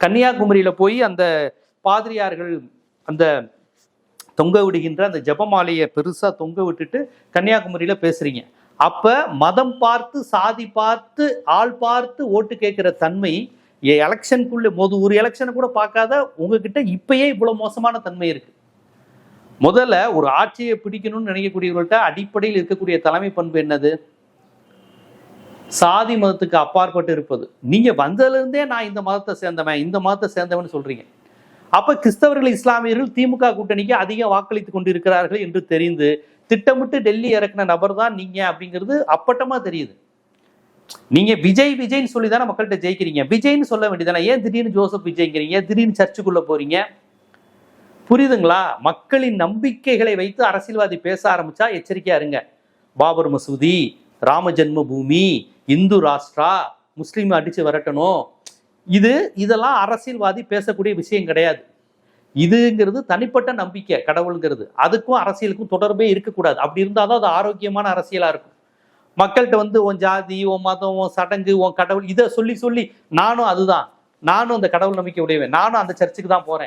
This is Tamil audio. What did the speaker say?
கன்னியாகுமரியில போய் அந்த பாதிரியார்கள் அந்த தொங்க விடுகின்ற அந்த ஜபமாலையை பெருசா தொங்க விட்டுட்டு கன்னியாகுமரியில பேசுறீங்க. அப்ப மதம் பார்த்து சாதி பார்த்து ஆள் பார்த்து ஓட்டு கேட்கிற தன்மை எலெக்ஷனுக்குள்ள ஒரு எலெக்ஷனை கூட பார்க்காத உங்ககிட்ட இப்பயே இவ்வளவு மோசமான தன்மை இருக்கு. முதல்ல ஒரு ஆட்சியை பிடிக்கணும்னு நினைக்கக்கூடியவர்கள்ட்ட அடிப்படையில் இருக்கக்கூடிய தலைமை பண்பு என்னது? சாதி மதத்துக்கு அப்பாற்பட்டு இருப்பது. நீங்க வந்ததுல இருந்தே நான் இந்த மதத்தை சேர்ந்தவன் இந்த மதத்தை சேர்ந்தவன் சொல்றீங்க. அப்ப கிறிஸ்தவர்கள் இஸ்லாமியர்கள் திமுக கூட்டணிக்கு அதிக வாக்களித்துக் கொண்டிருக்கிறார்கள் என்று தெரிந்து திட்டமிட்டு டெல்லி இறக்குன நபர் தான் நீங்க அப்படிங்கிறது அப்பட்டமா தெரியுது. நீங்க விஜய் விஜய்ன்னு சொல்லி தானே மக்கள்கிட்ட ஜெயிக்கிறீங்க. விஜய்னு சொல்ல வேண்டியதானே, ஏன் திடீர்னு ஜோசப் விஜய்ங்கிறீங்க, திடீர்னு சர்ச்சுக்குள்ள போறீங்க? புரியுதுங்களா? மக்களின் நம்பிக்கைகளை வைத்து அரசியல்வாதி பேச ஆரம்பிச்சா எச்சரிக்கையா இருங்க. பாபர் மசூதி, ராம ஜென்ம பூமி, இந்து ராஷ்டிரா, முஸ்லீம் அடிச்சு விரட்டணும், இதெல்லாம் அரசியல்வாதி பேசக்கூடிய விஷயம் கிடையாது. இதுங்கிறது தனிப்பட்ட நம்பிக்கை, கடவுளுங்கிறது. அதுக்கும் அரசியலுக்கும் தொடர்பே இருக்கக்கூடாது. அப்படி இருந்தாதான் அது ஆரோக்கியமான அரசியலா இருக்கும். மக்கள்கிட்ட உன் ஜாதி, உன் மதம், உன் சடங்கு, உன் கடவுள் இதை சொல்லி நானும் அந்த கடவுள் நம்பிக்கை உடையவன், நானும் அந்த சர்ச்சுக்கு தான் போறேன்,